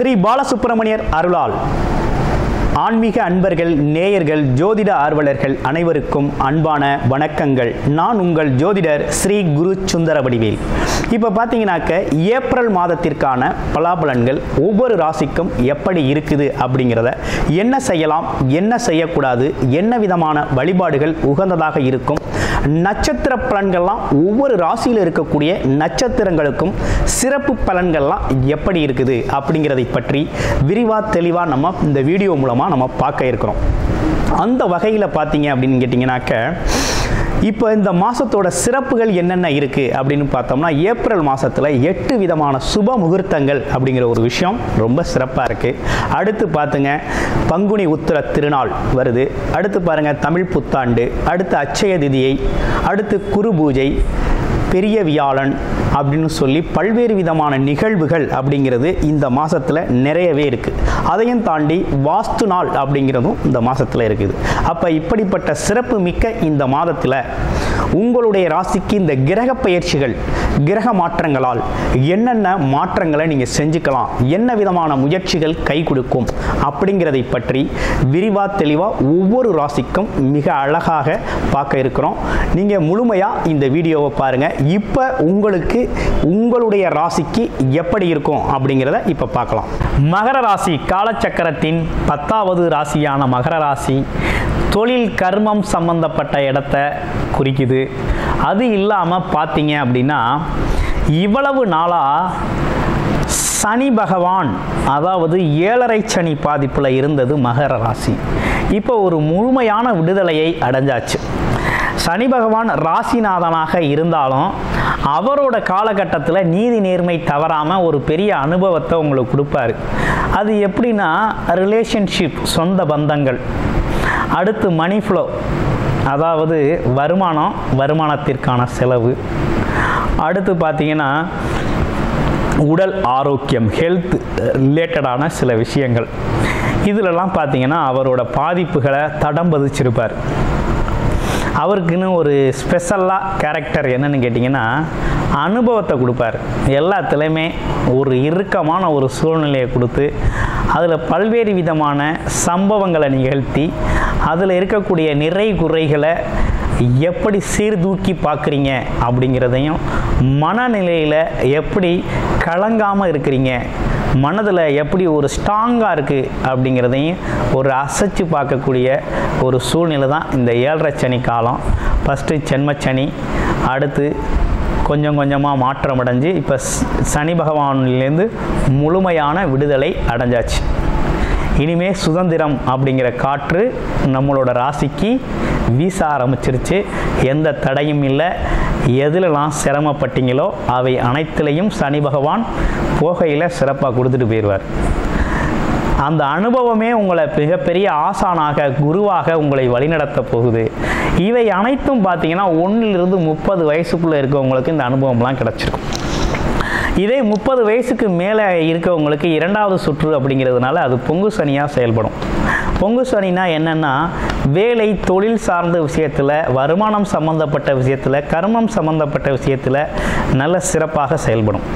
ஸ்ரீ பாலசுப்பிரமணியர் அருளால் ஆன்மீக அன்பர்கள், நேயர்கள், ஜோதிட ஆர்வலர்கள் அனைவருக்கும் அன்பான வணக்கங்கள். நான் உங்கள் ஜோதிடர் ஸ்ரீ குரு சுந்தரவடிவேல். இப்போ பார்த்தீங்கன்னாக்க ஏப்ரல் மாதத்திற்கான பலாபலன்கள் ஒவ்வொரு ராசிக்கும் எப்படி இருக்குது அப்படிங்கிறத, என்ன செய்யலாம், என்ன செய்யக்கூடாது, என்ன விதமான வழிபாடுகள் உகந்ததாக இருக்கும், நட்சத்திர பலன்கள்லாம் ஒவ்வொரு ராசியில் இருக்கக்கூடிய நட்சத்திரங்களுக்கும் சிறப்பு பலன்கள்லாம் எப்படி இருக்குது அப்படிங்கிறதை பற்றி விரிவாக தெளிவாக நம்ம இந்த வீடியோ மூலமாக நம்ம பார்க்க இருக்கிறோம். அந்த வகையில் பார்த்தீங்க அப்படின்னு கேட்டிங்கனாக்க, இப்போ இந்த மாதத்தோட சிறப்புகள் என்னென்ன இருக்குது அப்படின்னு பார்த்தோம்னா, ஏப்ரல் மாதத்தில் 8 விதமான சுப முகூர்த்தங்கள் அப்படிங்கிற ஒரு விஷயம் ரொம்ப சிறப்பாக இருக்குது. அடுத்து பார்த்துங்க, பங்குனி உத்திர திருநாள் வருது. அடுத்து பாருங்கள், தமிழ் புத்தாண்டு. அடுத்து அட்சய திதியை. அடுத்து குரு பூஜை, பெரிய வியாழன் அப்படின்னு சொல்லி பல்வேறு விதமான நிகழ்வுகள் அப்படிங்கிறது இந்த மாதத்தில் நிறையவே இருக்குது. அதையும் தாண்டி வாஸ்து நாள் அப்படிங்கிறதும் இந்த மாதத்தில் இருக்குது. அப்போ இப்படிப்பட்ட சிறப்பு மிக்க இந்த மாதத்தில் உங்களுடைய ராசிக்கு இந்த கிரக பயிற்சிகள், கிரக மாற்றங்களால் என்னென்ன மாற்றங்களை நீங்கள் செஞ்சுக்கலாம், என்ன விதமான முயற்சிகள் கை கொடுக்கும் அப்படிங்கிறதை பற்றி விரிவாக தெளிவாக ஒவ்வொரு ராசிக்கும் மிக அழகாக பார்க்க இருக்கிறோம். நீங்கள் முழுமையாக இந்த வீடியோவை பாருங்கள். இப்போ உங்களுக்கு உங்களுடைய ராசிக்கு எப்படி இருக்கும் அப்படிங்கிறத இப்போ பார்க்கலாம். மகர ராசி காலச்சக்கரத்தின் 10வது ராசியான மகர ராசி தொழில் கர்மம் சம்பந்தப்பட்ட இடத்த குறிக்குது. அது இல்லாமல் பார்த்தீங்க அப்படின்னா, இவ்வளவு நாளாக சனி பகவான், அதாவது 7.5 சனி பாதிப்பில் இருந்தது மகர ராசி. இப்போ ஒரு முழுமையான விடுதலையை அடைஞ்சாச்சு. சனி பகவான் ராசிநாதனாக இருந்தாலும் அவரோட காலகட்டத்தில் நீதி நேர்மை தவறாமல் ஒரு பெரிய அனுபவத்தை உங்களுக்கு கொடுப்பாரு. அது எப்படின்னா, ரிலேஷன்ஷிப், சொந்த பந்தங்கள். அடுத்து மணி ஃப்ளோ, அதாவது வருமானம், வருமானத்திற்கான செலவு. அடுத்து பார்த்தீங்கன்னா உடல் ஆரோக்கியம், ஹெல்த் ரிலேட்டடான சில விஷயங்கள். இதிலெல்லாம் பார்த்தீங்கன்னா அவரோட பாதிப்புகளை தடம் பதிச்சிருப்பார். அவருக்குன்னு ஒரு ஸ்பெஷலாக கேரக்டர் என்னன்னு கேட்டிங்கன்னா, அனுபவத்தை கொடுப்பார். எல்லாத்துலேயுமே ஒரு இறுக்கமான ஒரு சூழ்நிலையை கொடுத்து அதில் பல்வேறு விதமான சம்பவங்களை நிகழ்த்தி அதில் இருக்கக்கூடிய நிறை குறைகளை எப்படி சீர்தூக்கி பார்க்குறீங்க அப்படிங்கிறதையும், மனநிலையில் எப்படி கலங்காமல் இருக்கிறீங்க, மனதில் எப்படி ஒரு ஸ்ட்ராங்காக இருக்குது அப்படிங்கிறதையும் ஒரு அசைச்சு பார்க்கக்கூடிய ஒரு சூழ்நிலை தான் இந்த 7.5 சனி காலம். ஃபஸ்ட்டு ஜென்மச்சனி, அடுத்து கொஞ்சம் கொஞ்சமாக மாற்றம் அடைஞ்சு இப்போ சனி பகவானிலேருந்து முழுமையான விடுதலை அடைஞ்சாச்சு. இனிமே சுதந்திரம் அப்படிங்கிற காற்று நம்மளோட ராசிக்கு வீச ஆரம்பிச்சிருச்சு. எந்த தடையும் இல்லை. எதிலெல்லாம் சிரமப்பட்டீங்களோ அவை அனைத்திலையும் சனி பகவான் போகையில் சிறப்பாக கொடுத்துட்டு போயிடுவார். அந்த அனுபவமே உங்களை மிகப்பெரிய ஆசானாக, குருவாக உங்களை வழிநடத்த போகுது. இவை அனைத்தும் பார்த்தீங்கன்னா 1லிருந்து 30 வயசுக்குள்ளே இருக்கவங்களுக்கு இந்த அனுபவம்லாம் கிடச்சிருக்கும். இதே 30 வயசுக்கு மேலே இருக்கவங்களுக்கு 2வது சுற்று அப்படிங்கிறதுனால அது பொங்கு சனியாக செயல்படும். பொங்கு சனினா என்னென்னா, வேலை, தொழில் சார்ந்த விஷயத்தில், வருமானம் சம்மந்தப்பட்ட விஷயத்தில், கர்மம் சம்மந்தப்பட்ட விஷயத்தில் நல்ல சிறப்பாக செயல்படும்.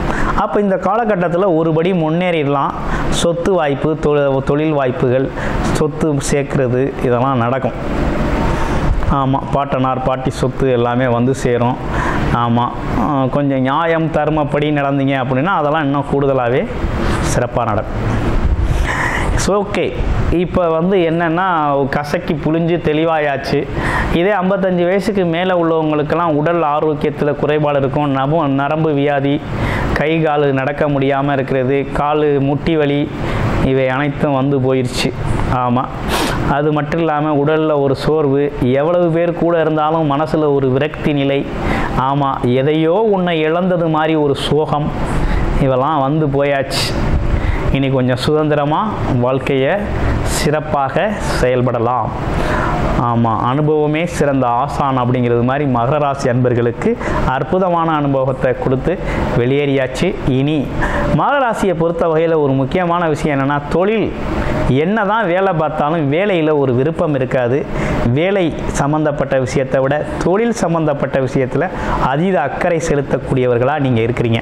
அப்போ இந்த காலகட்டத்தில் ஒருபடி முன்னேறிடலாம். சொத்து வாய்ப்பு, தொழில் வாய்ப்புகள், சொத்து சேர்க்கறது இதெல்லாம் நடக்கும். ஆமாம், பாட்டனார் பாட்டி சொத்து எல்லாமே வந்து சேரும். ஆமாம், கொஞ்சம் நியாயம் தர்மப்படி நடந்தீங்க அப்படின்னா அதெல்லாம் இன்னும் கூடுதலாகவே சிறப்பாக நடக்கும். ஸோ ஓகே, இப்போ வந்து என்னென்னா கசக்கி புழிஞ்சு தெளிவாயாச்சு. இதே 55 வயசுக்கு மேலே உள்ளவங்களுக்கெல்லாம் உடல் ஆரோக்கியத்தில் குறைபாடு இருக்கும். நரம்பு வியாதி, கை கால் நடக்க முடியாமல் இருக்கிறது, கால் முட்டி வலி, இவை அனைத்தும் வந்து போயிடுச்சு. ஆமாம், அது மட்டும் இல்லாமல் உடலில் ஒரு சோர்வு, எவ்வளவு பேர் கூட இருந்தாலும் மனசில் ஒரு விரக்தி நிலை. ஆமாம், எதையோ உன்னை இழந்தது மாதிரி ஒரு சோகம், இவெல்லாம் வந்து போயாச்சு. இனி கொஞ்சம் சுதந்திரமாக வாழ்க்கையை சிறப்பாக செயல்படலாம். ஆமாம், அனுபவமே சிறந்த ஆசான் அப்படிங்கிறது மாதிரி மகர ராசி அன்பர்களுக்கு அற்புதமான அனுபவத்தை கொடுத்து வெளியேறியாச்சு. இனி மகர ராசியை பொறுத்த வகையில் ஒரு முக்கியமான விஷயம் என்னென்னா, தொழில் என்ன தான் வேலை பார்த்தாலும் வேலையில் ஒரு விருப்பம் இருக்காது. வேலை சம்பந்தப்பட்ட விஷயத்தை விட தொழில் சம்பந்தப்பட்ட விஷயத்தில் அதீத அக்கறை செலுத்தக்கூடியவர்களாக நீங்கள் இருக்கிறீங்க.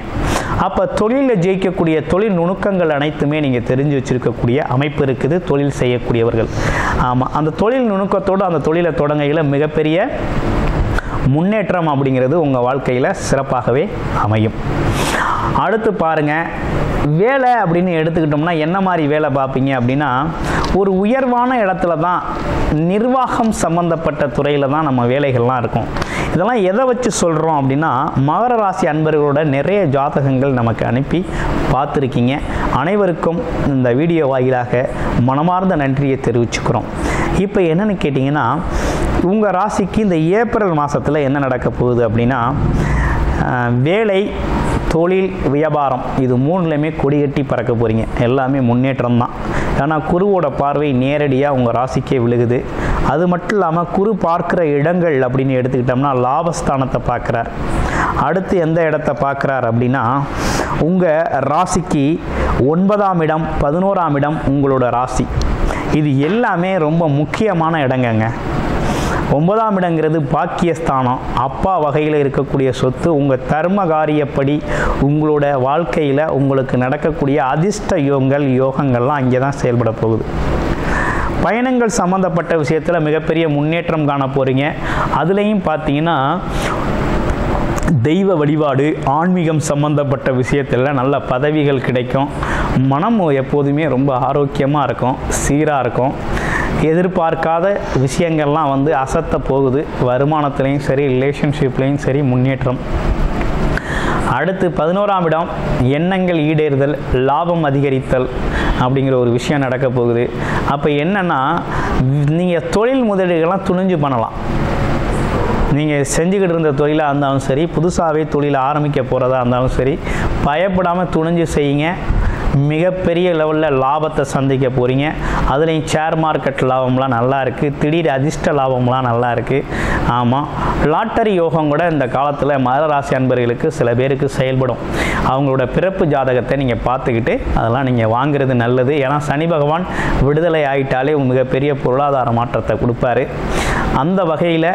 அப்போ தொழிலில் ஜெயிக்கக்கூடிய தொழில் நுணுக்கங்கள் அனைத்துமே நீங்கள் தெரிஞ்சு வச்சுருக்கக்கூடிய அமைப்பு இருக்குது தொழில் செய்யக்கூடியவர்கள். ஆமாம், அந்த தொழில் நுணுக்கத்தோடு அந்த தொழிலை தொடங்கையில் மிகப்பெரிய முன்னேற்றம் அப்படிங்கிறது உங்கள் வாழ்க்கையில் சிறப்பாகவே அமையும். அடுத்து பாருங்கள், வேலை அப்படின்னு எடுத்துக்கிட்டோம்னா என்ன மாதிரி வேலை பார்ப்பீங்க அப்படின்னா, ஒரு உயர்வான இடத்துல தான் நிர்வாகம் சம்பந்தப்பட்ட துறையில் தான் நம்ம வேலைகள்லாம் இருக்கும். இதெல்லாம் எதை வச்சு சொல்கிறோம் அப்படின்னா, மகர ராசி அன்பர்களோட நிறைய ஜாதகங்கள் நமக்கு அனுப்பி பார்த்துருக்கீங்க. அனைவருக்கும் இந்த வீடியோ வாயிலாக மனமார்ந்த நன்றியை தெரிவிச்சுக்கிறோம். இப்போ என்னென்னு கேட்டிங்கன்னா, உங்கள் ராசிக்கு இந்த ஏப்ரல் மாதத்தில் என்ன நடக்க போகுது அப்படின்னா, வேலை, தொழில், வியாபாரம் இது மூணுலையுமே கொடிகட்டி பறக்க போகிறீங்க. எல்லாமே முன்னேற்றம் தான். ஏன்னா குருவோட பார்வை நேரடியாக உங்கள் ராசிக்கே விழுகுது. அது மட்டும் இல்லாமல் குரு பார்க்குற இடங்கள் அப்படின்னு எடுத்துக்கிட்டோம்னா லாபஸ்தானத்தை பார்க்குறார். அடுத்து எந்த இடத்த பார்க்குறார் அப்படின்னா, உங்கள் ராசிக்கு 9ஆம் இடம், 11ஆம் இடம் உங்களோட ராசி. இது எல்லாமே ரொம்ப முக்கியமான இடங்கங்க. 9ஆம் இடங்கிறது பாக்கியஸ்தானம். அப்பா வகையில் இருக்கக்கூடிய சொத்து உங்கள் தர்ம காரியப்படி உங்களோட வாழ்க்கையில் உங்களுக்கு நடக்கக்கூடிய அதிர்ஷ்ட யோகங்கள்லாம் அங்கே தான் செயல்பட போகுது. பயணங்கள் சம்மந்தப்பட்ட விஷயத்தில் மிகப்பெரிய முன்னேற்றம் காண போகிறீங்க. அதுலேயும் பார்த்தீங்கன்னா தெய்வ வழிபாடு, ஆன்மீகம் சம்பந்தப்பட்ட விஷயத்தில் நல்ல பதவிகள் கிடைக்கும். மனம் எப்போதுமே ரொம்ப ஆரோக்கியமாக இருக்கும், சீராக இருக்கும். எதிர்பார்க்காத விஷயங்கள்லாம் வந்து அசத்த போகுது. வருமானத்துலேயும் சரி, ரிலேஷன்ஷிப்லேயும் சரி முன்னேற்றம். அடுத்து 11ஆம் இடம் எண்ணங்கள் ஈடேறுதல், லாபம் அதிகரித்தல் அப்படிங்கிற ஒரு விஷயம் நடக்க போகுது. அப்போ என்னென்னா, நீங்கள் தொழில் முதலீடுகள்லாம் துணிஞ்சு பண்ணலாம். நீங்கள் செஞ்சுக்கிட்டு இருந்த தொழிலாக இருந்தாலும் சரி, புதுசாகவே தொழிலை ஆரம்பிக்க போகிறதா இருந்தாலும் சரி, பயப்படாமல் துணிஞ்சு செய்யுங்க. மிகப்பெரிய லெவலில் லாபத்தை சந்திக்க போகிறீங்க. அதுலேயும் ஷேர் மார்க்கெட் லாபம்லாம் நல்லா இருக்குது. திடீர் அதிர்ஷ்ட லாபம்லாம் நல்லா இருக்குது. ஆமாம், லாட்டரி யோகம் கூட இந்த காலத்தில் மகர ராசி அன்பர்களுக்கு சில பேருக்கு செயல்படும். அவங்களோட பிறப்பு ஜாதகத்தை நீங்கள் பார்த்துக்கிட்டு அதெல்லாம் நீங்கள் வாங்குறது நல்லது. ஏன்னா சனி பகவான் விடுதலை ஆகிட்டாலே மிகப்பெரிய பொருளாதார மாற்றத்தை கொடுப்பாரு. அந்த வகையில்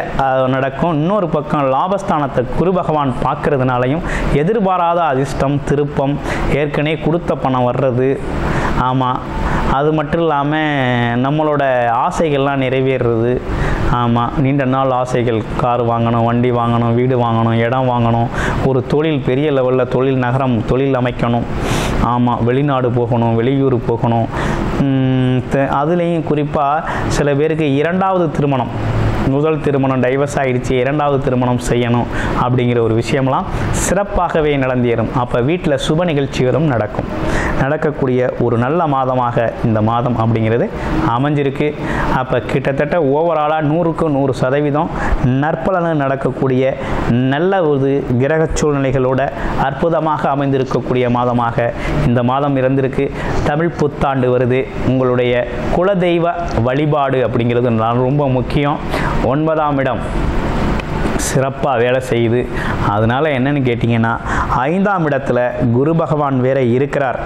நடக்கும். இன்னொரு பக்கம் லாபஸ்தானத்தை குரு பகவான் பார்க்கறதுனாலையும் எதிர்பாராத அதிர்ஷ்டம், திருப்பம், ஏற்கனவே கொடுத்த பணம் வர்றது. ஆமாம், அது மட்டும் இல்லாமல் நம்மளோட ஆசைகள்லாம் நிறைவேறுறது. ஆமாம், நீண்ட நாள் ஆசைகள், கார் வாங்கணும், வண்டி வாங்கணும், வீடு வாங்கணும், இடம் வாங்கணும், ஒரு தொழில் பெரிய லெவலில் தொழில் நகரம் தொழில் அமைக்கணும். ஆமாம், வெளிநாடு போகணும், வெளியூர் போகணும். அதுலேயும் குறிப்பாக சில பேருக்கு 2வது திருமணம், முதல் திருமணம் டைவர்ஸ் ஆகிடுச்சு, 2வது திருமணம் செய்யணும் அப்படிங்கிற ஒரு விஷயம்லாம் சிறப்பாகவே நடந்தேறும். அப்போ வீட்டில் சுப நிகழ்ச்சிகளும் நடக்கக்கூடிய ஒரு நல்ல மாதமாக இந்த மாதம் அப்படிங்கிறது அமைஞ்சிருக்கு. அப்போ கிட்டத்தட்ட ஓவராலாக 100க்கு 100% நற்பலனு நடக்கக்கூடிய நல்ல ஒரு கிரக சூழ்நிலைகளோட அற்புதமாக அமைந்திருக்கக்கூடிய மாதமாக இந்த மாதம் இருந்திருக்கு. தமிழ் புத்தாண்டு வருது. உங்களுடைய குலதெய்வ வழிபாடு அப்படிங்கிறது ரொம்ப முக்கியம். 9ஆம் இடம் சிறப்பாக வேலை செய்யுது. அதனால் என்னன்னு கேட்டிங்கன்னா, 5ஆம் இடத்துல குரு பகவான் வேற இருக்கிறார்.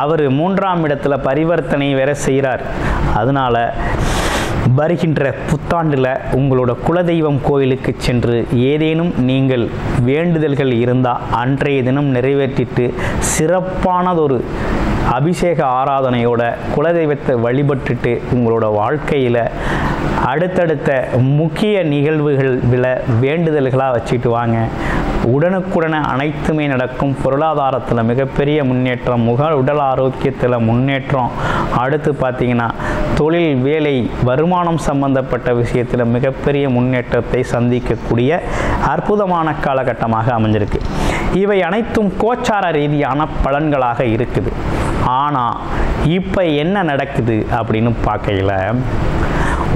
அவர் 3ஆம் இடத்துல பரிவர்த்தனை வேற செய்கிறார். அதனால் வருகின்ற புத்தாண்டில் உங்களோட குலதெய்வம் கோயிலுக்கு சென்று ஏதேனும் நீங்கள் வேண்டுதல்கள் இருந்தால் அன்றைய தினம் நிறைவேற்றிட்டு சிறப்பானதொரு அபிஷேக ஆராதனையோட குலதெய்வத்தை வழிபட்டுட்டு உங்களோட வாழ்க்கையில் அடுத்தடுத்த முக்கிய நிகழ்வுகள் வேண்டுதல்களாக வச்சுட்டு வாங்க. உடனுக்குடனே அனைத்துமே நடக்கும். பொருளாதாரத்தில் மிகப்பெரிய முன்னேற்றம், உடல் ஆரோக்கியத்தில் முன்னேற்றம். அடுத்து பார்த்தீங்கன்னா தொழில், வேலை, வருமானம் சம்பந்தப்பட்ட விஷயத்தில் மிகப்பெரிய முன்னேற்றத்தை சந்திக்கக்கூடிய அற்புதமான காலகட்டமாக அமைஞ்சிருக்கு. இவை அனைத்தும் கோச்சார ரீதியான பலன்களாக இருக்குது. ஆனால் இப்போ என்ன நடக்குது அப்படின்னு பார்க்கையில்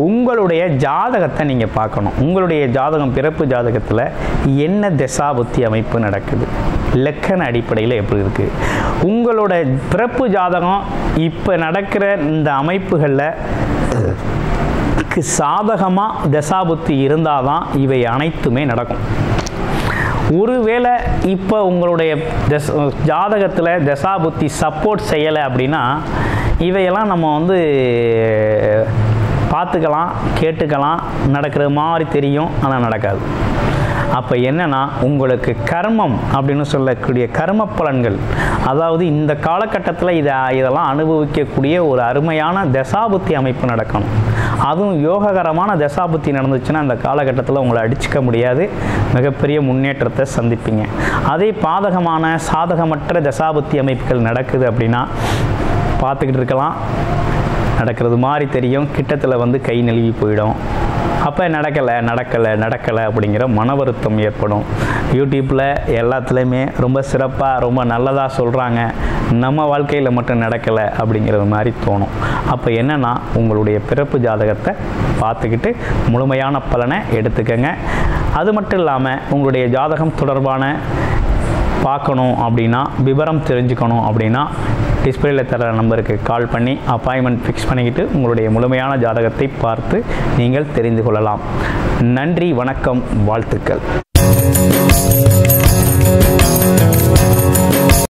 உங்களுடைய ஜாதகத்தை நீங்கள் பார்க்கணும். உங்களுடைய ஜாதகம், பிறப்பு ஜாதகத்தில் என்ன தசாபுத்தி அமைப்பு நடக்குது, லக்கண அடிப்படையில் எப்படி இருக்குது, உங்களோட பிறப்பு ஜாதகம் இப்போ நடக்கிற இந்த அமைப்புகளில் சாதகமாக தசாபுத்தி இருந்தால் தான் இவை அனைத்துமே நடக்கும். ஒருவேளை இப்போ உங்களுடைய ஜாதகத்தில் தசாபுத்தி சப்போர்ட் செய்யலை அப்படின்னா இவையெல்லாம் நம்ம பார்த்துக்கலாம், கேட்டுக்கலாம், நடக்கிற மாதிரி தெரியும், ஆனால் நடக்காது. அப்போ என்னன்னா, உங்களுக்கு கர்மம் அப்படின்னு சொல்லக்கூடிய கர்ம பலன்கள், அதாவது இந்த காலகட்டத்தில் இதெல்லாம் அனுபவிக்கக்கூடிய ஒரு அருமையான தசாபுத்தி அமைப்பு நடக்கணும். அதுவும் யோககரமான தசாபுத்தி நடந்துச்சுன்னா அந்த காலகட்டத்தில் உங்களை அடிச்சுக்க முடியாது, மிகப்பெரிய முன்னேற்றத்தை சந்திப்பீங்க. அதே பாதகமான சாதகமற்ற தசாபுத்தி அமைப்புகள் நடக்குது அப்படின்னா பார்த்துக்கிட்டு இருக்கலாம், நடக்கிறது மாதிரி தெரியும், கிட்டத்தில் வந்து கை நழுவி போயிடும். அப்போ நடக்கலை அப்படிங்கிற மன வருத்தம் ஏற்படும். யூடியூப்பில் எல்லாத்துலேயுமே ரொம்ப சிறப்பாக ரொம்ப நல்லதாக சொல்கிறாங்க, நம்ம வாழ்க்கையில் மட்டும் நடக்கலை அப்படிங்கிறது மாதிரி தோணும். அப்போ என்னென்னா, உங்களுடைய பிறப்பு ஜாதகத்தை பார்த்துக்கிட்டு முழுமையான பலனை எடுத்துக்கங்க. அது மட்டும் இல்லாமல் உங்களுடைய ஜாதகம் தொடர்பான பார்க்கணும் அப்படின்னா, விவரம் தெரிஞ்சுக்கணும் அப்படின்னா, டிஸ்பிளேயில் தர நம்பருக்கு கால் பண்ணி அப்பாயின்மெண்ட் ஃபிக்ஸ் பண்ணிக்கிட்டு உங்களுடைய முழுமையான ஜாதகத்தை பார்த்து நீங்கள் தெரிந்து கொள்ளலாம். நன்றி, வணக்கம், வாழ்த்துக்கள்.